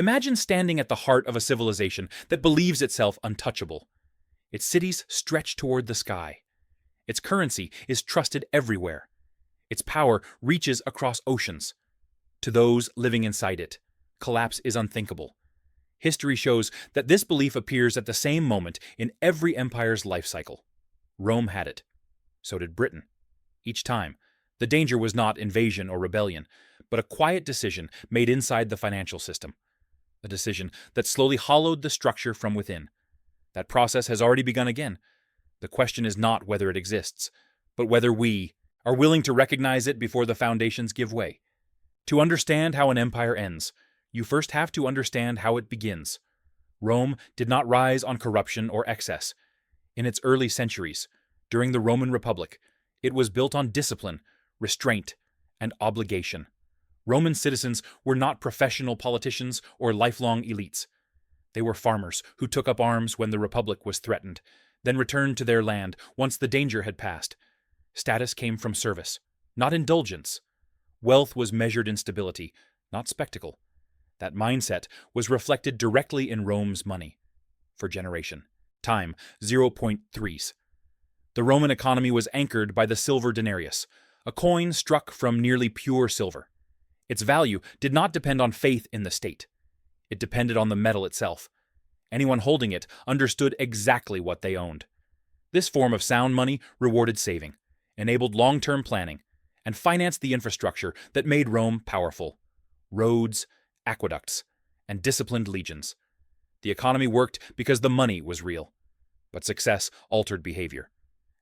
Imagine standing at the heart of a civilization that believes itself untouchable. Its cities stretch toward the sky. Its currency is trusted everywhere. Its power reaches across oceans. To those living inside it, collapse is unthinkable. History shows that this belief appears at the same moment in every empire's life cycle. Rome had it. So did Britain. Each time, the danger was not invasion or rebellion, but a quiet decision made inside the financial system. A decision that slowly hollowed the structure from within. That process has already begun again. The question is not whether it exists, but whether we are willing to recognize it before the foundations give way. To understand how an empire ends, you first have to understand how it begins. Rome did not rise on corruption or excess. In its early centuries, during the Roman Republic, it was built on discipline, restraint, and obligation. Roman citizens were not professional politicians or lifelong elites. They were farmers who took up arms when the Republic was threatened, then returned to their land once the danger had passed. Status came from service, not indulgence. Wealth was measured in stability, not spectacle. That mindset was reflected directly in Rome's money. For generation. Time, 0.3s. The Roman economy was anchored by the silver denarius, a coin struck from nearly pure silver. Its value did not depend on faith in the state. It depended on the metal itself. Anyone holding it understood exactly what they owned. This form of sound money rewarded saving, enabled long-term planning, and financed the infrastructure that made Rome powerful. Roads, aqueducts, and disciplined legions. The economy worked because the money was real. But success altered behavior.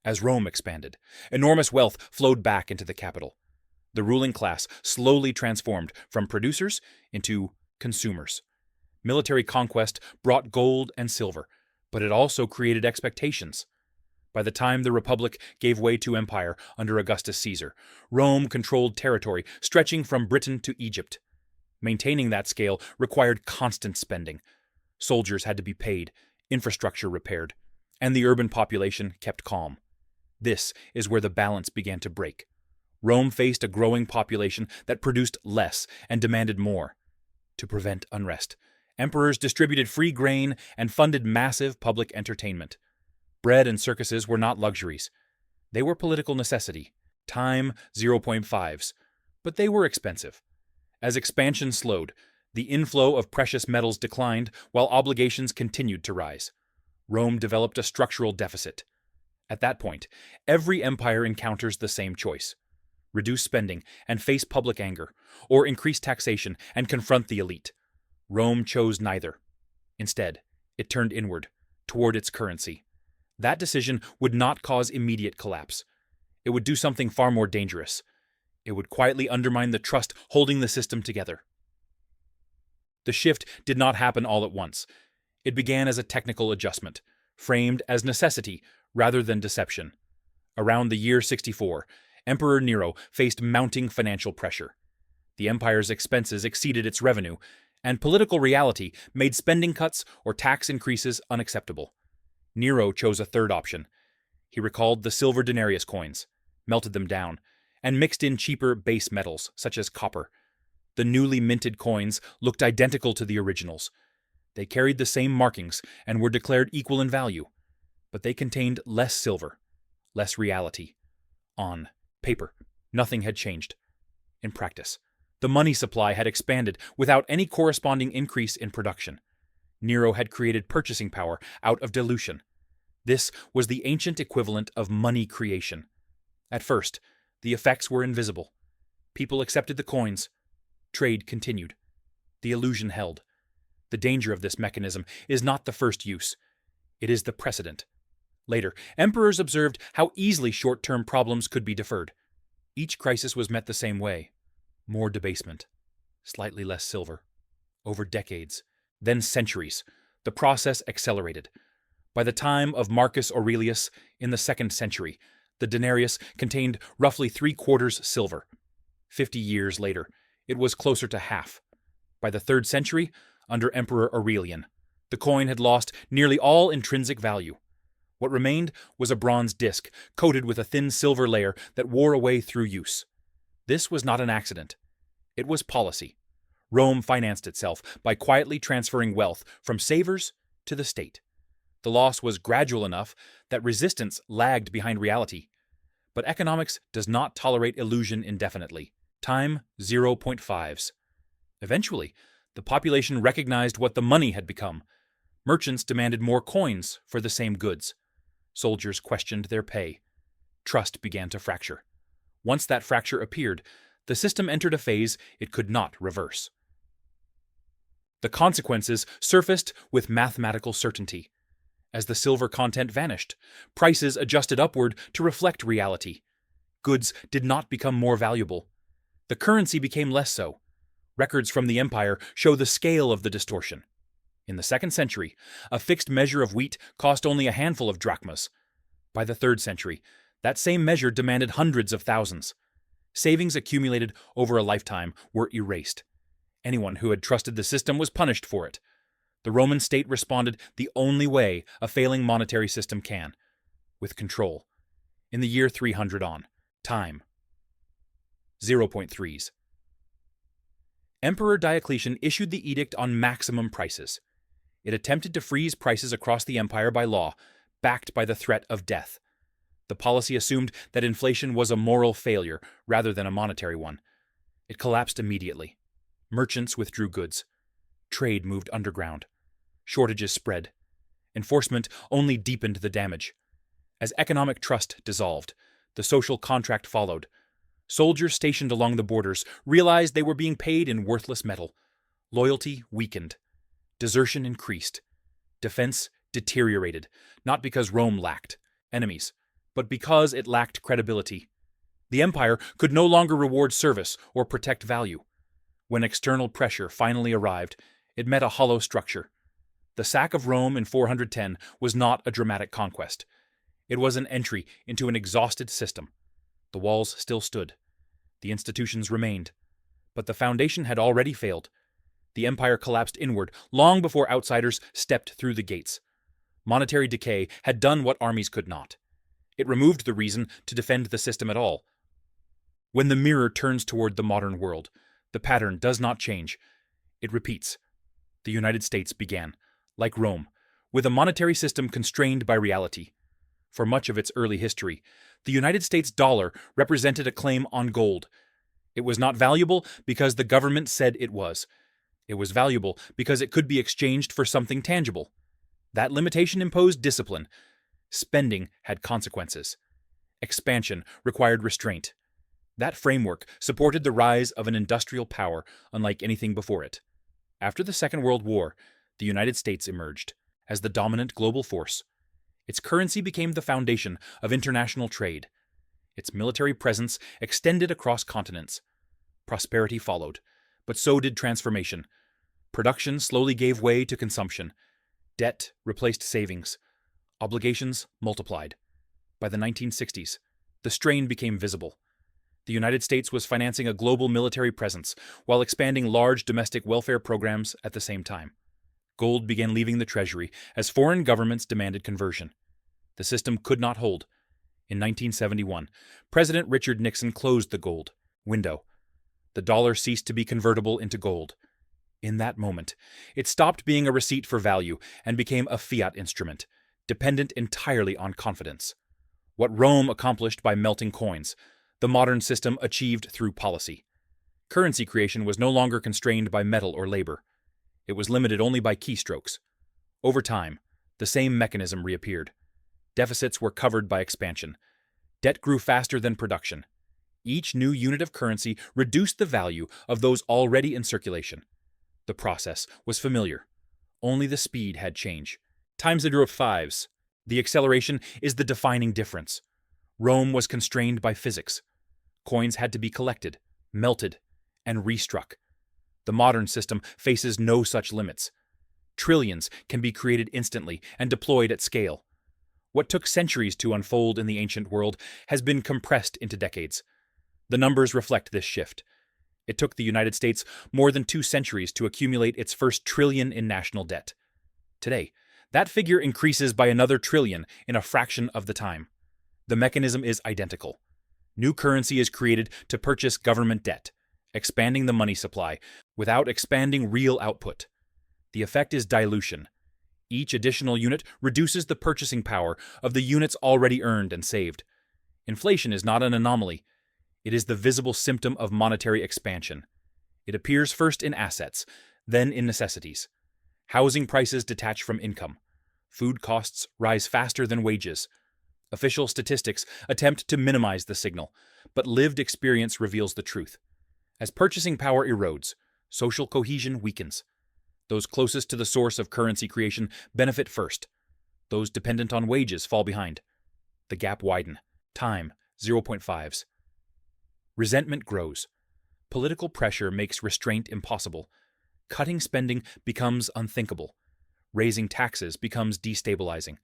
As Rome expanded, enormous wealth flowed back into the capital. The ruling class slowly transformed from producers into consumers. Military conquest brought gold and silver, but it also created expectations. By the time the Republic gave way to empire under Augustus Caesar, Rome controlled territory stretching from Britain to Egypt. Maintaining that scale required constant spending. Soldiers had to be paid, infrastructure repaired, and the urban population kept calm. This is where the balance began to break. Rome faced a growing population that produced less and demanded more. To prevent unrest, emperors distributed free grain and funded massive public entertainment. Bread and circuses were not luxuries. They were political necessity. Time, 0.5s. But they were expensive. As expansion slowed, the inflow of precious metals declined while obligations continued to rise. Rome developed a structural deficit. At that point, every empire encounters the same choice. Reduce spending and face public anger, or increase taxation and confront the elite. Rome chose neither. Instead, it turned inward, toward its currency. That decision would not cause immediate collapse. It would do something far more dangerous. It would quietly undermine the trust holding the system together. The shift did not happen all at once. It began as a technical adjustment, framed as necessity rather than deception. Around the year 64, Emperor Nero faced mounting financial pressure. The empire's expenses exceeded its revenue, and political reality made spending cuts or tax increases unacceptable. Nero chose a third option. He recalled the silver denarius coins, melted them down, and mixed in cheaper base metals, such as copper. The newly minted coins looked identical to the originals. They carried the same markings and were declared equal in value, but they contained less silver, less reality. On paper, nothing had changed. In practice, the money supply had expanded without any corresponding increase in production. Nero had created purchasing power out of dilution. This was the ancient equivalent of money creation. At first, the effects were invisible. People accepted the coins. Trade continued. The illusion held. The danger of this mechanism is not the first use. It is the precedent. Later, emperors observed how easily short-term problems could be deferred. Each crisis was met the same way. More debasement. Slightly less silver. Over decades. Then centuries. The process accelerated. By the time of Marcus Aurelius, in the 2nd century, the denarius contained roughly 3/4 silver. 50 years later, it was closer to half. By the 3rd century, under Emperor Aurelian, the coin had lost nearly all intrinsic value. What remained was a bronze disc coated with a thin silver layer that wore away through use. This was not an accident. It was policy. Rome financed itself by quietly transferring wealth from savers to the state. The loss was gradual enough that resistance lagged behind reality. But economics does not tolerate illusion indefinitely. Time 0.5s. Eventually, the population recognized what the money had become. Merchants demanded more coins for the same goods. Soldiers questioned their pay. Trust began to fracture. Once that fracture appeared, the system entered a phase it could not reverse. The consequences surfaced with mathematical certainty. As the silver content vanished, prices adjusted upward to reflect reality. Goods did not become more valuable. The currency became less so. Records from the empire show the scale of the distortion. In the 2nd century, a fixed measure of wheat cost only a handful of drachmas. By the 3rd century, that same measure demanded hundreds of thousands. Savings accumulated over a lifetime were erased. Anyone who had trusted the system was punished for it. The Roman state responded the only way a failing monetary system can, with control. In the year 300 on, time 0.3s. Emperor Diocletian issued the edict on maximum prices. It attempted to freeze prices across the empire by law, backed by the threat of death. The policy assumed that inflation was a moral failure rather than a monetary one. It collapsed immediately. Merchants withdrew goods. Trade moved underground. Shortages spread. Enforcement only deepened the damage. As economic trust dissolved, the social contract followed. Soldiers stationed along the borders realized they were being paid in worthless metal. Loyalty weakened. Desertion increased. Defense deteriorated, not because Rome lacked enemies, but because it lacked credibility. The empire could no longer reward service or protect value. When external pressure finally arrived, it met a hollow structure. The sack of Rome in 410 was not a dramatic conquest. It was an entry into an exhausted system. The walls still stood. The institutions remained. But the foundation had already failed. The empire collapsed inward long before outsiders stepped through the gates. Monetary decay had done what armies could not. It removed the reason to defend the system at all. When the mirror turns toward the modern world, the pattern does not change. It repeats. The United States began, like Rome, with a monetary system constrained by reality. For much of its early history, the United States dollar represented a claim on gold. It was not valuable because the government said it was. It was valuable because it could be exchanged for something tangible. That limitation imposed discipline. Spending had consequences. Expansion required restraint. That framework supported the rise of an industrial power unlike anything before it. After the Second World War, the United States emerged as the dominant global force. Its currency became the foundation of international trade. Its military presence extended across continents. Prosperity followed, but so did transformation. Production slowly gave way to consumption. Debt replaced savings. Obligations multiplied. By the 1960s, the strain became visible. The United States was financing a global military presence while expanding large domestic welfare programs at the same time. Gold began leaving the treasury as foreign governments demanded conversion. The system could not hold. In 1971, President Richard Nixon closed the gold window. The dollar ceased to be convertible into gold. In that moment, it stopped being a receipt for value and became a fiat instrument, dependent entirely on confidence. What Rome accomplished by melting coins, the modern system achieved through policy. Currency creation was no longer constrained by metal or labor. It was limited only by keystrokes. Over time, the same mechanism reappeared. Deficits were covered by expansion. Debt grew faster than production. Each new unit of currency reduced the value of those already in circulation. The process was familiar. Only the speed had change. Times 0.5s. The acceleration is the defining difference. Rome was constrained by physics. Coins had to be collected, melted, and restruck. The modern system faces no such limits. Trillions can be created instantly and deployed at scale. What took centuries to unfold in the ancient world has been compressed into decades. The numbers reflect this shift. It took the United States more than 2 centuries to accumulate its first trillion in national debt. Today, that figure increases by another trillion in a fraction of the time. The mechanism is identical. New currency is created to purchase government debt, expanding the money supply without expanding real output. The effect is dilution. Each additional unit reduces the purchasing power of the units already earned and saved. Inflation is not an anomaly. It is the visible symptom of monetary expansion. It appears first in assets, then in necessities. Housing prices detach from income. Food costs rise faster than wages. Official statistics attempt to minimize the signal, but lived experience reveals the truth. As purchasing power erodes, social cohesion weakens. Those closest to the source of currency creation benefit first. Those dependent on wages fall behind. The gap widen. Time, 0.5s. Resentment grows. Political pressure makes restraint impossible. Cutting spending becomes unthinkable. Raising taxes becomes destabilizing.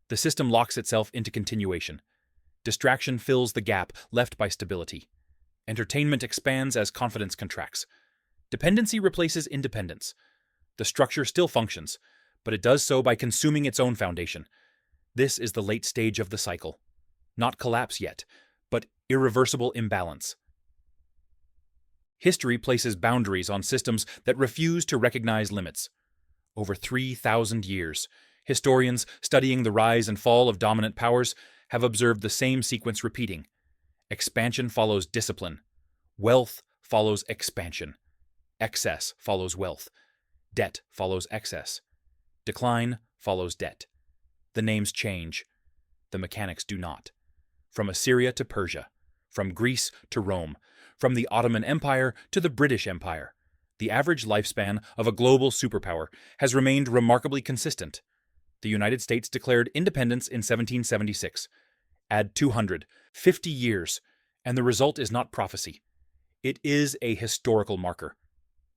The system locks itself into continuation. Distraction fills the gap left by stability. Entertainment expands as confidence contracts. Dependency replaces independence. The structure still functions, but it does so by consuming its own foundation. This is the late stage of the cycle. Not collapse yet, but irreversible imbalance. History places boundaries on systems that refuse to recognize limits. Over 3,000 years, historians studying the rise and fall of dominant powers have observed the same sequence repeating. Expansion follows discipline. Wealth follows expansion. Excess follows wealth. Debt follows excess. Decline follows debt. The names change. The mechanics do not. From Assyria to Persia, from Greece to Rome, from the Ottoman Empire to the British Empire, the average lifespan of a global superpower has remained remarkably consistent. The United States declared independence in 1776. Add 250 years, and the result is not prophecy. It is a historical marker.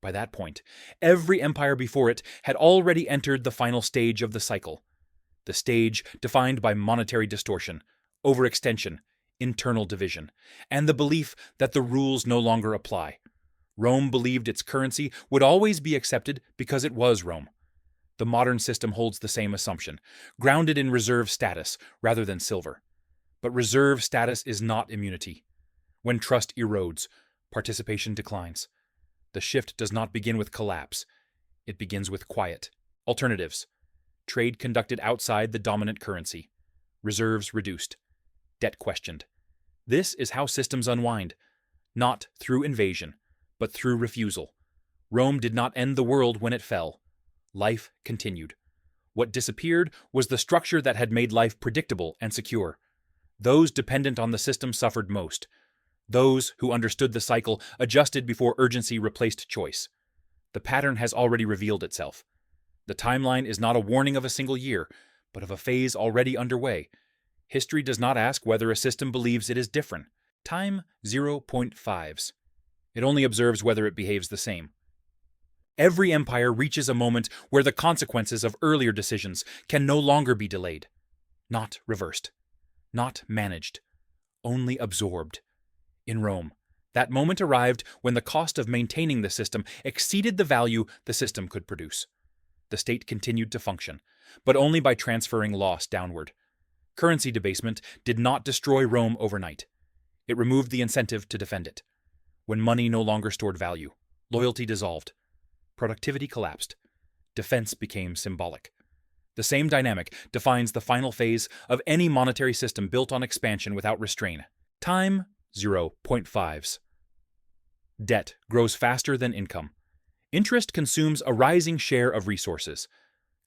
By that point, every empire before it had already entered the final stage of the cycle. The stage defined by monetary distortion, overextension, internal division, and the belief that the rules no longer apply. Rome believed its currency would always be accepted because it was Rome. The modern system holds the same assumption, grounded in reserve status rather than silver. But reserve status is not immunity. When trust erodes, participation declines. The shift does not begin with collapse. It begins with quiet. Alternatives. Trade conducted outside the dominant currency. Reserves reduced. Debt questioned. This is how systems unwind. Not through invasion, but through refusal. Rome did not end the world when it fell. Life continued. What disappeared was the structure that had made life predictable and secure. Those dependent on the system suffered most. Those who understood the cycle adjusted before urgency replaced choice. The pattern has already revealed itself. The timeline is not a warning of a single year, but of a phase already underway. History does not ask whether a system believes it is different. Time 0.5s. It only observes whether it behaves the same. Every empire reaches a moment where the consequences of earlier decisions can no longer be delayed. Not reversed. Not managed. Only absorbed. In Rome, that moment arrived when the cost of maintaining the system exceeded the value the system could produce. The state continued to function, but only by transferring loss downward. Currency debasement did not destroy Rome overnight. It removed the incentive to defend it. When money no longer stored value, loyalty dissolved. Productivity collapsed. Defense became symbolic. The same dynamic defines the final phase of any monetary system built on expansion without restraint. Time 0.5s. Debt grows faster than income. Interest consumes a rising share of resources.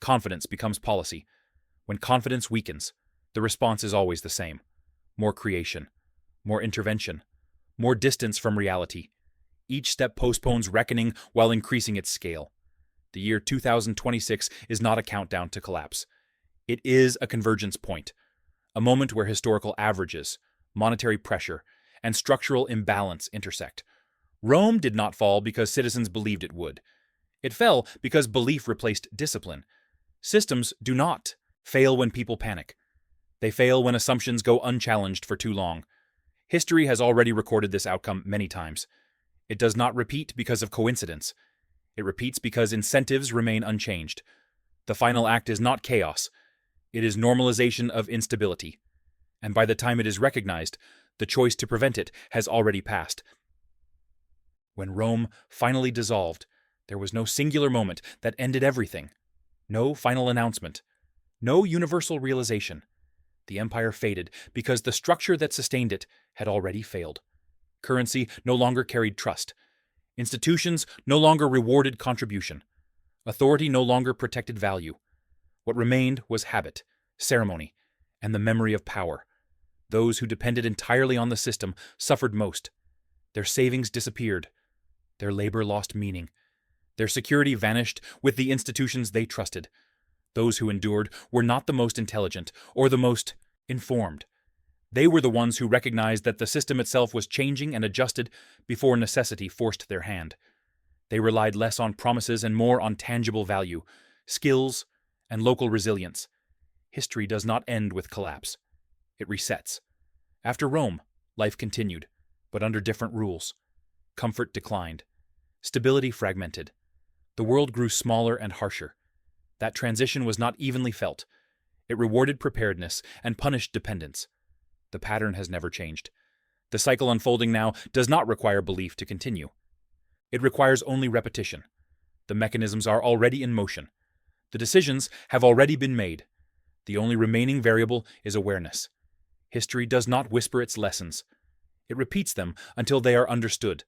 Confidence becomes policy. When confidence weakens, the response is always the same. More creation, more intervention, more distance from reality. Each step postpones reckoning while increasing its scale. The year 2026 is not a countdown to collapse. It is a convergence point, a moment where historical averages, monetary pressure, and structural imbalance intersect. Rome did not fall because citizens believed it would. It fell because belief replaced discipline. Systems do not fail when people panic. They fail when assumptions go unchallenged for too long. History has already recorded this outcome many times. It does not repeat because of coincidence. It repeats because incentives remain unchanged. The final act is not chaos. It is normalization of instability. And by the time it is recognized, the choice to prevent it has already passed. When Rome finally dissolved, there was no singular moment that ended everything. No final announcement. No universal realization. The empire faded because the structure that sustained it had already failed. Currency no longer carried trust. Institutions no longer rewarded contribution. Authority no longer protected value. What remained was habit, ceremony, and the memory of power. Those who depended entirely on the system suffered most. Their savings disappeared. Their labor lost meaning. Their security vanished with the institutions they trusted. Those who endured were not the most intelligent or the most informed. They were the ones who recognized that the system itself was changing and adjusted before necessity forced their hand. They relied less on promises and more on tangible value, skills, and local resilience. History does not end with collapse. It resets. After Rome, life continued, but under different rules. Comfort declined. Stability fragmented. The world grew smaller and harsher. That transition was not evenly felt. It rewarded preparedness and punished dependence. The pattern has never changed. The cycle unfolding now does not require belief to continue. It requires only repetition. The mechanisms are already in motion. The decisions have already been made. The only remaining variable is awareness. History does not whisper its lessons. It repeats them until they are understood.